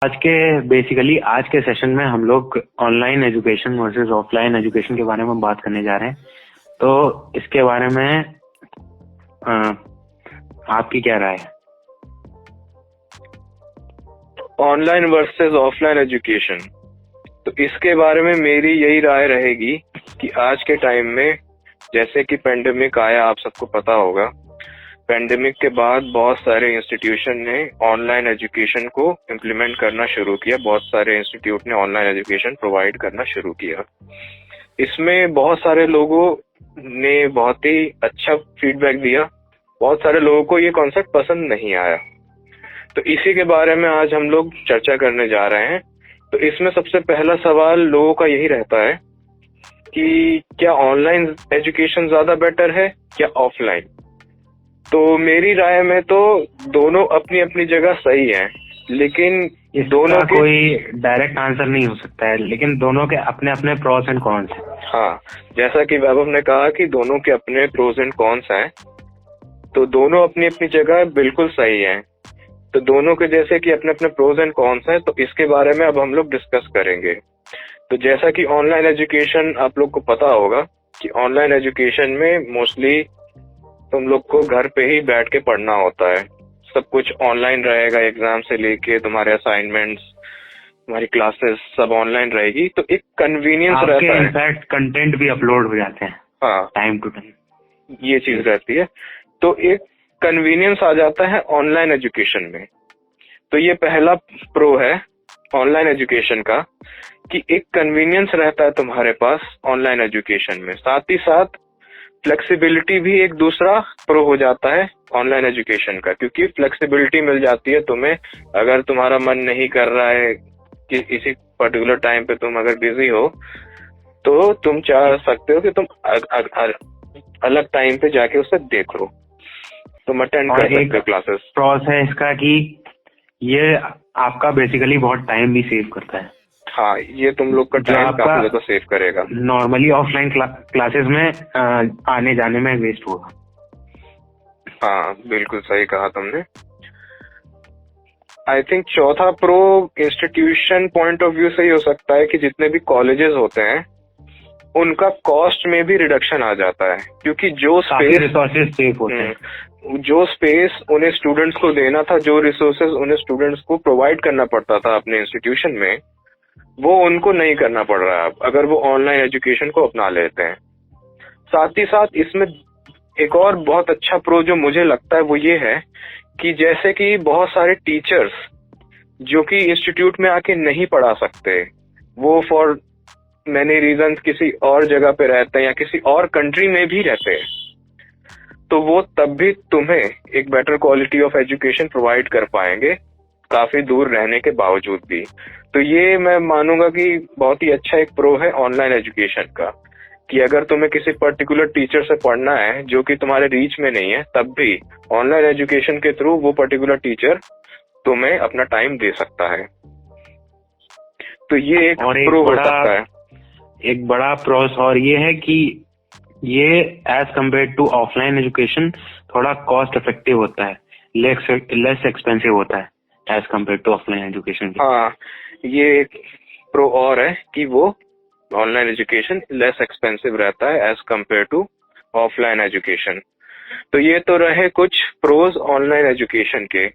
आज के सेशन में हम लोग online education versus offline education के बारे में बात करने जा रहे हैं। तो इसके बारे में आपकी क्या राय है? ऑनलाइन वर्सेस ऑफलाइन एजुकेशन, तो इसके बारे में मेरी यही राय रहेगी कि आज के टाइम में जैसे कि पेंडेमिक आया, आप सबको पता होगा, पेंडेमिक के बाद बहुत सारे इंस्टीट्यूशन ने ऑनलाइन एजुकेशन को इम्प्लीमेंट करना शुरू किया। बहुत सारे इंस्टीट्यूट ने ऑनलाइन एजुकेशन प्रोवाइड करना शुरू किया। इसमें बहुत सारे लोगों ने बहुत ही अच्छा फीडबैक दिया। बहुत सारे लोगों को ये कॉन्सेप्ट पसंद नहीं आया। तो इसी के बारे में आज हम लोग चर्चा करने जा रहे हैं। तो इसमें सबसे पहला सवाल लोगों का यही रहता है कि क्या ऑनलाइन एजुकेशन ज्यादा बेटर है या ऑफलाइन? तो मेरी राय में तो दोनों अपनी अपनी जगह सही है, लेकिन दोनों के कोई डायरेक्ट आंसर नहीं हो सकता है, लेकिन दोनों के अपने अपने प्रोस एंड कॉन्स हैं। हाँ, जैसा कि वैभव ने कहा कि दोनों के अपने प्रोस एंड कॉन्स हैं, तो दोनों अपनी अपनी जगह बिल्कुल सही हैं। तो दोनों के जैसे कि अपने अपने प्रोस एंड कॉन्स हैं, तो इसके बारे में अब हम लोग डिस्कस करेंगे। तो जैसा कि ऑनलाइन एजुकेशन, आप लोग को पता होगा कि ऑनलाइन एजुकेशन में मोस्टली तुम लोग को घर पे ही बैठ के पढ़ना होता है। सब कुछ ऑनलाइन रहेगा, एग्जाम से लेके तुम्हारे असाइनमेंट्स, तुम्हारी क्लासेस सब ऑनलाइन रहेगी। तो एक कन्वीनियंस रहता है, इनफैक्ट कंटेंट भी अपलोड हो जाते हैं हाँ, टाइम टू टाइम, ये चीज रहती है। तो एक कन्वीनियंस आ जाता है ऑनलाइन एजुकेशन में। तो ये पहला प्रो है ऑनलाइन एजुकेशन का कि एक कन्वीनियंस रहता है तुम्हारे पास ऑनलाइन एजुकेशन में। साथ ही साथ फ्लेक्सिबिलिटी भी एक दूसरा प्रो हो जाता है ऑनलाइन एजुकेशन का, क्योंकि फ्लेक्सिबिलिटी मिल जाती है तुम्हें। अगर तुम्हारा मन नहीं कर रहा है कि इसी पर्टिकुलर टाइम पे तुम अगर बिजी हो, तो तुम चाह सकते हो कि तुम अलग टाइम पे जाके उसे देख लो, तुम अटेंड कर सकते हो क्लासेस। प्रोस है इसका कि ये आपका बेसिकली बहुत टाइम भी सेव करता है। हाँ, ये तुम लोग का टाइम काफी ज्यादा सेव करेगा। नॉर्मली ऑफलाइन क्लासेस में आने जाने में वेस्ट होगा। हाँ, बिल्कुल सही कहा तुमने। आई थिंक चौथा pro institution point of view से ही हो सकता है कि जितने भी कॉलेजेस होते हैं उनका कॉस्ट में भी रिडक्शन आ जाता है, क्योंकि जो स्पेस रिसोर्सेज सेव होते हैं, जो स्पेस उन्हें स्टूडेंट्स को देना था, जो रिसोर्सेज उन्हें स्टूडेंट्स को प्रोवाइड करना पड़ता था अपने इंस्टीट्यूशन में, वो उनको नहीं करना पड़ रहा है अगर वो ऑनलाइन एजुकेशन को अपना लेते हैं। साथ ही साथ इसमें एक और बहुत अच्छा प्रो जो मुझे लगता है वो ये है कि जैसे कि बहुत सारे टीचर्स जो कि इंस्टीट्यूट में आके नहीं पढ़ा सकते, वो फॉर मैनी रीजंस किसी और जगह पे रहते हैं या किसी और कंट्री में भी रहते हैं, तो वो तब भी तुम्हें एक better quality of education provide कर पाएंगे, काफी दूर रहने के बावजूद भी। तो ये मैं मानूंगा कि बहुत ही अच्छा एक प्रो है ऑनलाइन एजुकेशन का, कि अगर तुम्हें किसी पर्टिकुलर टीचर से पढ़ना है जो कि तुम्हारे रीच में नहीं है, तब भी ऑनलाइन एजुकेशन के थ्रू वो पर्टिकुलर टीचर तुम्हें अपना टाइम दे सकता है। तो ये एक प्रो हो सकता है। एक बड़ा प्रोस और ये है कि ये as compare to offline education थोड़ा कॉस्ट इफेक्टिव होता है, लेस एक्सपेंसिव होता है as compare to offline education. हाँ, ये एक प्रो और है कि वो ऑनलाइन एजुकेशन लेस एक्सपेंसिव रहता है as compare to offline education. तो ये तो रहे कुछ प्रोज ऑनलाइन एजुकेशन के।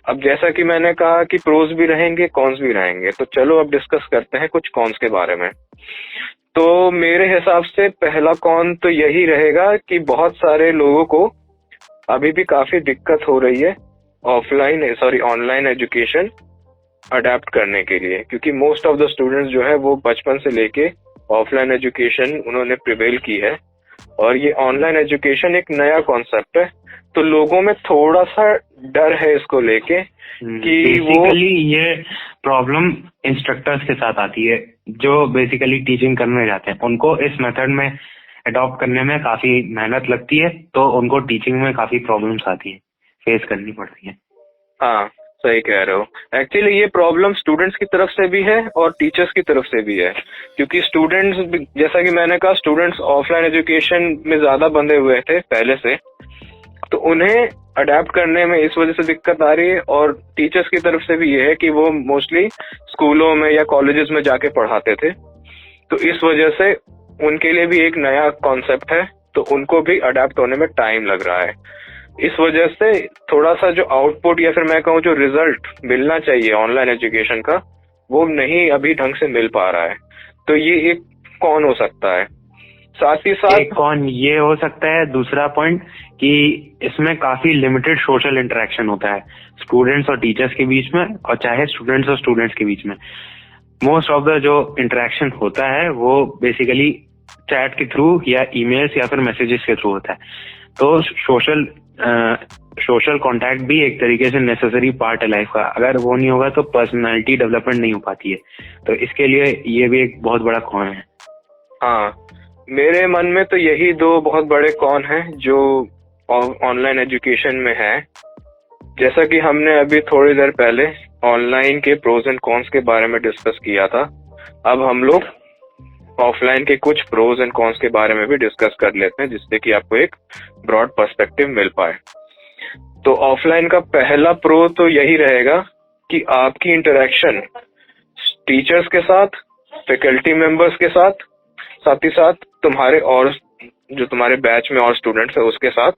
अब जैसा कि मैंने कहा कि प्रोज भी रहेंगे, कॉन्स भी रहेंगे, तो चलो अब डिस्कस करते हैं कुछ कॉन्स के बारे में। तो मेरे हिसाब से पहला कॉन तो यही रहेगा कि बहुत सारे लोगों को अभी भी काफी दिक्कत हो रही है ऑनलाइन एजुकेशन अडेप्ट करने के लिए, क्योंकि मोस्ट ऑफ द स्टूडेंट्स जो है वो बचपन से लेके ऑफलाइन एजुकेशन उन्होंने प्रिवेल की है, और ये ऑनलाइन एजुकेशन एक नया कॉन्सेप्ट है। तो लोगों में थोड़ा सा डर है इसको लेके कि वो ये प्रॉब्लम इंस्ट्रक्टर्स के साथ आती है जो बेसिकली टीचिंग करने जाते हैं। उनको इस मेथड में अडॉप्ट करने में काफी मेहनत लगती है, तो उनको टीचिंग में काफी प्रॉब्लम्स आती है, फेस करनी पड़ती है। हाँ, सही कह रहे हो। एक्चुअली ये प्रॉब्लम स्टूडेंट्स की तरफ से भी है और टीचर्स की तरफ से भी है, क्योंकि स्टूडेंट्स, जैसा कि मैंने कहा, स्टूडेंट्स ऑफलाइन एजुकेशन में ज्यादा बंधे हुए थे पहले से, तो उन्हें अडेप्ट करने में इस वजह से दिक्कत आ रही है, और टीचर्स की तरफ से भी ये है कि वो मोस्टली स्कूलों में या कॉलेजेस में जाके पढ़ाते थे, तो इस वजह से उनके लिए भी एक नया कॉन्सेप्ट है, तो उनको भी अडेप्ट होने में टाइम लग रहा है। इस वजह से थोड़ा सा जो आउटपुट या फिर मैं कहूँ जो रिजल्ट मिलना चाहिए ऑनलाइन एजुकेशन का, वो नहीं अभी ढंग से मिल पा रहा है। तो ये एक कौन हो सकता है। साथ ही साथ एक कौन ये हो सकता है, दूसरा पॉइंट कि इसमें काफी लिमिटेड सोशल इंटरेक्शन होता है स्टूडेंट्स और टीचर्स के बीच में, और चाहे स्टूडेंट्स और स्टूडेंट्स के बीच में मोस्ट ऑफ द जो इंटरेक्शन होता है वो बेसिकली चैट के थ्रू या ईमेल्स या फिर मैसेजेस के थ्रू होता है। तो सोशल कांटेक्ट भी एक तरीके से नेसेसरी पार्ट है लाइफ का। अगर वो नहीं होगा तो पर्सनालिटी डेवलपमेंट नहीं हो पाती है। तो इसके लिए ये भी एक बहुत बड़ा कौन है। हाँ, मेरे मन में तो यही दो बहुत बड़े कौन हैं जो ऑनलाइन एजुकेशन में है। जैसा कि हमने अभी थोड़ी देर पहले ऑनलाइन के प्रोज एंड कॉन्स के बारे में डिस्कस किया था, अब हम लोग ऑफलाइन के कुछ प्रोज एंड कॉन्स के बारे में भी डिस्कस कर लेते हैं, जिससे कि आपको एक ब्रॉड पर्सपेक्टिव मिल पाए। तो ऑफलाइन का पहला प्रो तो यही रहेगा कि आपकी इंटरेक्शन टीचर्स के साथ, फैकल्टी मेंबर्स के साथ, साथ ही साथ तुम्हारे और जो तुम्हारे बैच में और स्टूडेंट्स है उसके साथ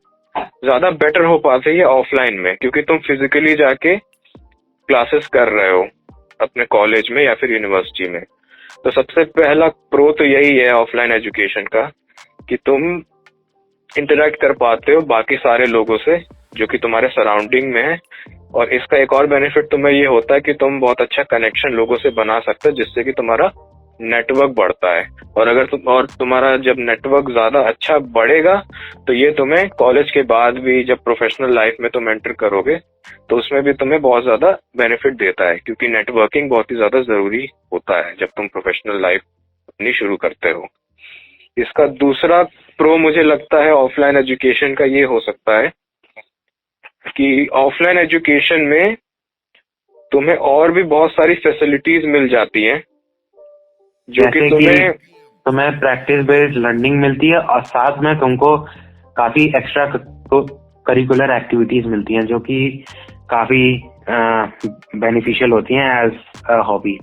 ज्यादा बेटर हो पाती है ऑफलाइन में, क्योंकि तुम फिजिकली जाके क्लासेस कर रहे हो अपने कॉलेज में या फिर यूनिवर्सिटी में। तो सबसे पहला प्रो तो यही है ऑफलाइन एजुकेशन का कि तुम इंटरेक्ट कर पाते हो बाकी सारे लोगों से जो कि तुम्हारे सराउंडिंग में है। और इसका एक और बेनिफिट तुम्हें ये होता है कि तुम बहुत अच्छा कनेक्शन लोगों से बना सकते हो, जिससे कि तुम्हारा नेटवर्क बढ़ता है। और अगर तुम्हारा जब नेटवर्क ज्यादा अच्छा बढ़ेगा तो ये तुम्हें कॉलेज के बाद भी जब प्रोफेशनल लाइफ में तुम एंटर करोगे तो उसमें भी तुम्हें बहुत ज्यादा बेनिफिट देता है, क्योंकि नेटवर्किंग बहुत ही ज्यादा जरूरी होता है जब तुम प्रोफेशनल लाइफ अपनी शुरू करते हो। इसका दूसरा प्रो मुझे लगता है ऑफलाइन एजुकेशन का ये हो सकता है कि ऑफलाइन एजुकेशन में तुम्हें और भी बहुत सारी फैसिलिटीज मिल जाती हैं जो कि तुम्हें प्रैक्टिस बेस्ड लर्निंग मिलती है, और साथ में तुमको काफी एक्स्ट्रा करिकुलर एक्टिविटीज मिलती हैं जो कि काफी बेनिफिशियल होती हैं एज हॉबी।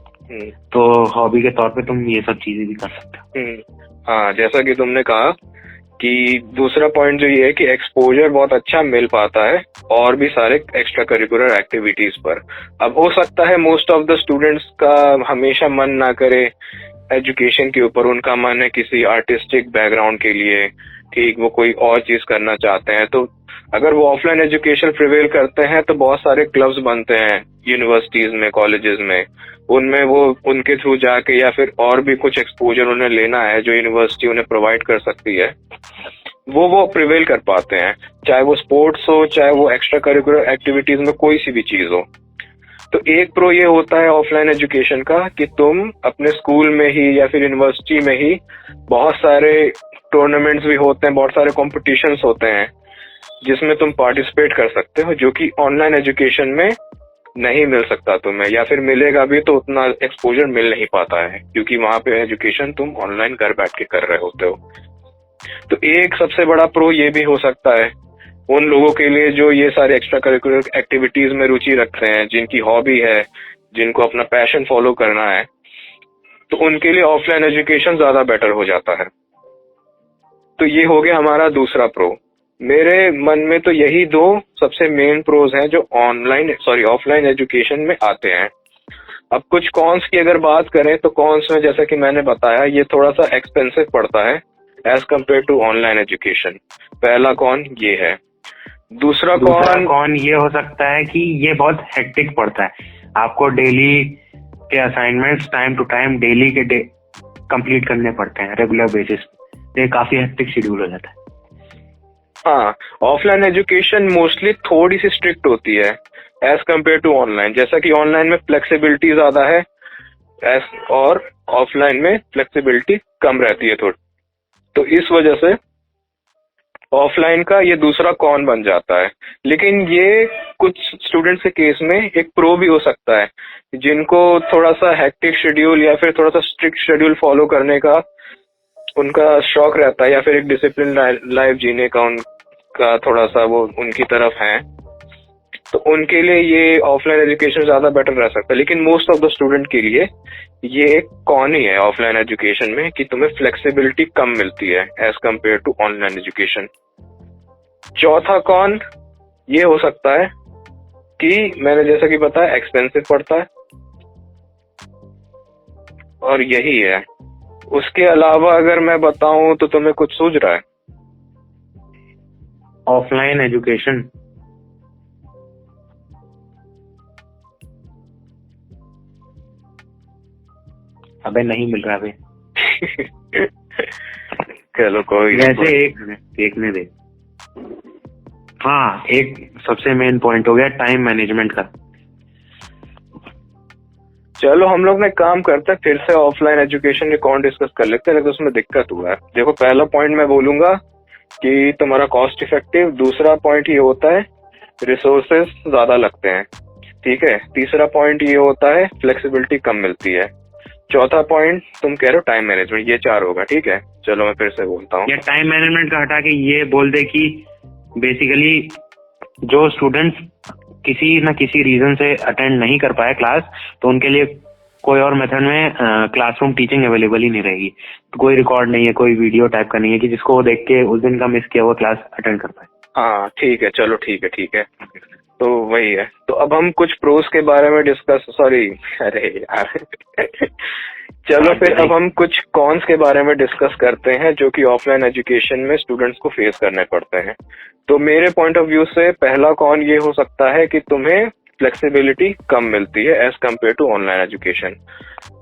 तो हॉबी के तौर पे तुम ये सब चीजें भी कर सकते हो। हाँ, जैसा कि तुमने कहा कि दूसरा पॉइंट जो ये है कि एक्सपोजर बहुत अच्छा मिल पाता है और भी सारे एक्स्ट्रा करिकुलर एक्टिविटीज पर। अब हो सकता है मोस्ट ऑफ द स्टूडेंट्स का हमेशा मन ना करे एजुकेशन के ऊपर, उनका मन है किसी आर्टिस्टिक बैकग्राउंड के लिए, ठीक, वो कोई और चीज करना चाहते हैं। तो अगर वो ऑफलाइन एजुकेशन प्रिवेल करते हैं तो बहुत सारे क्लब्स बनते हैं यूनिवर्सिटीज में, कॉलेजेस में, उनमें वो उनके थ्रू जाके या फिर और भी कुछ एक्सपोजर उन्हें लेना है जो यूनिवर्सिटी उन्हें प्रोवाइड कर सकती है, वो प्रिवेल कर पाते हैं, चाहे वो स्पोर्ट्स हो, चाहे वो एक्स्ट्रा करिकुलर एक्टिविटीज में कोई सी भी चीज हो। तो एक प्रो ये होता है ऑफलाइन एजुकेशन का कि तुम अपने स्कूल में ही या फिर यूनिवर्सिटी में ही बहुत सारे टूर्नामेंट्स भी होते हैं, बहुत सारे कॉम्पिटिशन्स होते हैं जिसमें तुम पार्टिसिपेट कर सकते हो, जो कि ऑनलाइन एजुकेशन में नहीं मिल सकता तुम्हें, या फिर मिलेगा भी तो उतना एक्सपोजर मिल नहीं पाता है क्योंकि वहां पे एजुकेशन तुम ऑनलाइन घर बैठ के कर रहे होते हो। तो एक सबसे बड़ा प्रो ये भी हो सकता है उन लोगों के लिए जो ये सारे एक्स्ट्रा करिकुलर एक्टिविटीज में रुचि रखते हैं, जिनकी हॉबी है, जिनको अपना पैशन फॉलो करना है, तो उनके लिए ऑफलाइन एजुकेशन ज्यादा बेटर हो जाता है। तो ये हो गया हमारा दूसरा प्रो। मेरे मन में तो यही दो सबसे मेन प्रोज हैं जो ऑफलाइन एजुकेशन में आते हैं। अब कुछ कॉन्स की अगर बात करें तो कॉन्स में जैसा कि मैंने बताया ये थोड़ा सा एक्सपेंसिव पड़ता है as compare to online education. पहला कॉन ये है। दूसरा कॉन ये हो सकता है कि ये बहुत हेक्टिक पड़ता है, आपको डेली के assignments time to time daily के कंप्लीट करने पड़ते हैं रेगुलर बेसिस पे, ये काफी हेक्टिक शेड्यूल हो जाता है। हाँ, ऑफलाइन एजुकेशन मोस्टली थोड़ी सी स्ट्रिक्ट होती है एज कम्पेयर टू ऑनलाइन, जैसा कि ऑनलाइन में फ्लेक्सिबिलिटी ज्यादा है और ऑफलाइन में फ्लेक्सिबिलिटी कम रहती है थोड़ी। तो इस वजह से ऑफलाइन का ये दूसरा कॉन बन जाता है। लेकिन ये कुछ स्टूडेंट्स के केस में एक प्रो भी हो सकता है, जिनको थोड़ा सा हेक्टिक शेड्यूल या फिर थोड़ा सा स्ट्रिक्ट शेड्यूल फॉलो करने का उनका शौक रहता है, या फिर एक डिसिप्लिन लाइफ जीने का का थोड़ा सा वो उनकी तरफ हैं, तो उनके लिए ये ऑफलाइन एजुकेशन ज्यादा बेटर रह सकता है। लेकिन मोस्ट ऑफ द स्टूडेंट के लिए ये एक कॉन ही है ऑफलाइन एजुकेशन में कि तुम्हें फ्लेक्सिबिलिटी कम मिलती है as compare to online education. चौथा कॉन ये हो सकता है कि मैंने जैसा कि बताया एक्सपेंसिव पड़ता है, और यही है। उसके अलावा अगर मैं बताऊं तो तुम्हें कुछ सूझ रहा है? ऑफलाइन एजुकेशन अबे नहीं मिल रहा। चलो कोई वैसे एक देखने दे। हाँ, एक सबसे मेन पॉइंट हो गया टाइम मैनेजमेंट का। चलो हम लोग ने काम करते हैं, फिर से ऑफलाइन एजुकेशन के कौन डिस्कस कर लेते हैं, लेकिन उसमें दिक्कत हुआ है। देखो, पहला पॉइंट मैं बोलूंगा कि तुम्हारा कॉस्ट इफेक्टिव। दूसरा पॉइंट ये होता है रिसोर्सेस ज्यादा लगते हैं, ठीक है। तीसरा पॉइंट ये होता है फ्लेक्सिबिलिटी कम मिलती है। चौथा पॉइंट तुम कह रहे हो टाइम मैनेजमेंट। ये 4 होगा, ठीक है। चलो मैं फिर से बोलता हूँ। या टाइम मैनेजमेंट का हटा के ये बोल दे कि बेसिकली जो स्टूडेंट्स किसी न किसी रीजन से अटेंड नहीं कर पाए क्लास, तो उनके लिए कोई और मेथड में क्लासरूम टीचिंग अवेलेबल ही नहीं रहेगी। तो कोई रिकॉर्ड नहीं है, कोई वीडियो टाइप का नहीं है कि जिसको वो देख के उस दिन का मिस किया वो क्लास अटेंड कर पाए। हाँ ठीक है, चलो ठीक है। तो वही है। तो अब हम कुछ प्रोस के बारे में डिस्कस, सॉरी अरे यार चलो फिर अब हम कुछ कॉन्स के बारे में डिस्कस करते हैं जो कि ऑफलाइन एजुकेशन में स्टूडेंट्स को फेस करने पड़ते हैं। तो मेरे पॉइंट ऑफ व्यू से पहला कॉन ये हो सकता है कि तुम्हें फ्लेक्सिबिलिटी कम मिलती है as compare to online education.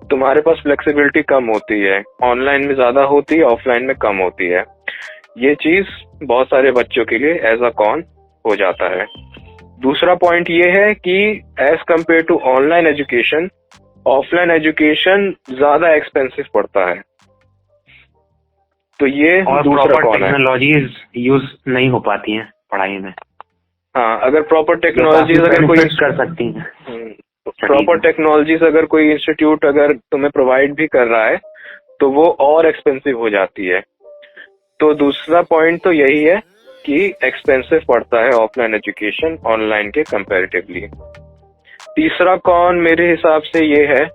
तुम्हारे पास फ्लेक्सिबिलिटी कम होती है, ऑनलाइन में ज्यादा होती है, ऑफलाइन में कम होती है। ये चीज बहुत सारे बच्चों के लिए एज अ कॉन हो जाता है। दूसरा पॉइंट ये है कि as compare to online education, offline education ज्यादा एक्सपेंसिव पड़ता है। तो ये दूसरा कॉन है। टेक्नोलॉजीज यूज नहीं हो पाती हैं पढ़ाई में। हाँ, अगर प्रॉपर टेक्नोलॉजीज अगर कोई कर सकती हैं, प्रॉपर टेक्नोलॉजीज अगर कोई इंस्टीट्यूट अगर तुम्हें प्रोवाइड भी कर रहा है तो वो और एक्सपेंसिव हो जाती है। तो दूसरा पॉइंट तो यही है कि एक्सपेंसिव पड़ता है ऑफलाइन एजुकेशन ऑनलाइन के कंपैरेटिवली। तीसरा कॉन मेरे हिसाब से ये है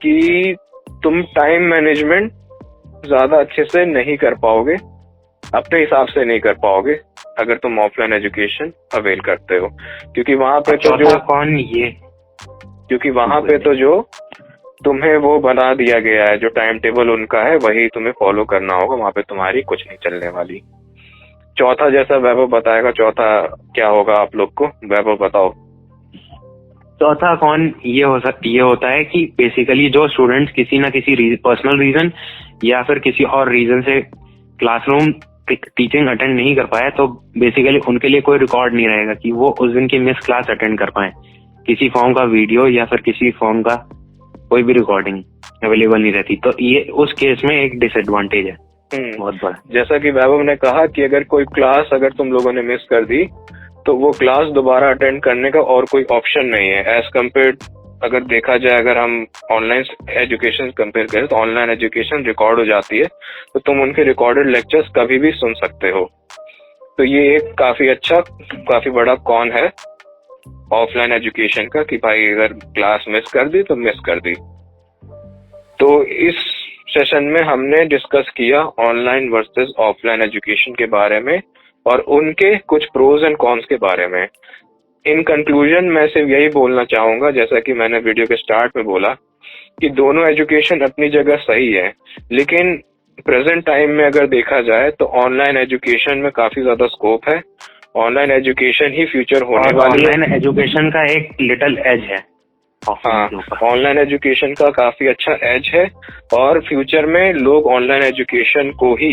कि तुम टाइम मैनेजमेंट ज्यादा अच्छे से नहीं कर पाओगे, अपने हिसाब से नहीं कर पाओगे अगर तुम ऑफलाइन एजुकेशन अवेल करते हो, क्योंकि वहां पे तो जो कौन ये क्योंकि वहां पे तो जो तुम्हें वो बना दिया गया है, जो टाइम टेबल उनका है वही तुम्हें फॉलो करना होगा, वहां पे तुम्हारी कुछ नहीं चलने वाली। चौथा जैसा वैभव बताएगा, चौथा क्या होगा आप लोग को, वैभव बताओ। चौथा कौन ये होता है कि बेसिकली जो स्टूडेंट्स किसी ना किसी पर्सनल रीजन या फिर किसी और रीजन से क्लासरूम टीचिंग अटेंड नहीं कर पाए, तो बेसिकली उनके लिए कोई रिकॉर्ड नहीं रहेगा कि वो उस दिन की मिस क्लास अटेंड कर पाए। किसी फॉर्म का वीडियो या फिर किसी फॉर्म का कोई भी रिकॉर्डिंग अवेलेबल नहीं रहती। तो ये उस केस में एक डिसएडवांटेज है बहुत बड़ा। जैसा कि वैभव ने कहा कि अगर कोई क्लास अगर तुम लोगों ने मिस कर दी तो वो क्लास दोबारा अटेंड करने का और कोई ऑप्शन नहीं है। एज कम्पेयर अगर देखा जाए, अगर हम ऑनलाइन एजुकेशन कंपेयर करें तो ऑनलाइन एजुकेशन रिकॉर्ड हो जाती है, तो तुम उनके रिकॉर्डेड लेक्चर्स कभी भी सुन सकते हो। तो ये एक काफी बड़ा कॉन है ऑफलाइन एजुकेशन का कि भाई अगर क्लास मिस कर दी तो मिस कर दी। तो इस सेशन में हमने डिस्कस किया ऑनलाइन वर्सेस ऑफलाइन एजुकेशन के बारे में और उनके कुछ प्रोज एंड कॉन्स के बारे में। इन कंक्लूजन मैं सिर्फ यही बोलना चाहूंगा, जैसा कि मैंने वीडियो के स्टार्ट में बोला, कि दोनों एजुकेशन अपनी जगह सही है, लेकिन प्रेजेंट टाइम में अगर देखा जाए तो ऑनलाइन एजुकेशन में काफी ज्यादा स्कोप है। ऑनलाइन एजुकेशन ही फ्यूचर होने वाली है। ऑनलाइन एजुकेशन का एक लिटिल एज है। हाँ, ऑनलाइन एजुकेशन का काफी अच्छा एज है और फ्यूचर में लोग ऑनलाइन एजुकेशन को ही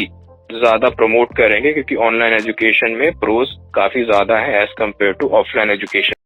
ज्यादा प्रमोट करेंगे, क्योंकि ऑनलाइन एजुकेशन में प्रोज काफी ज्यादा है as compare to offline education.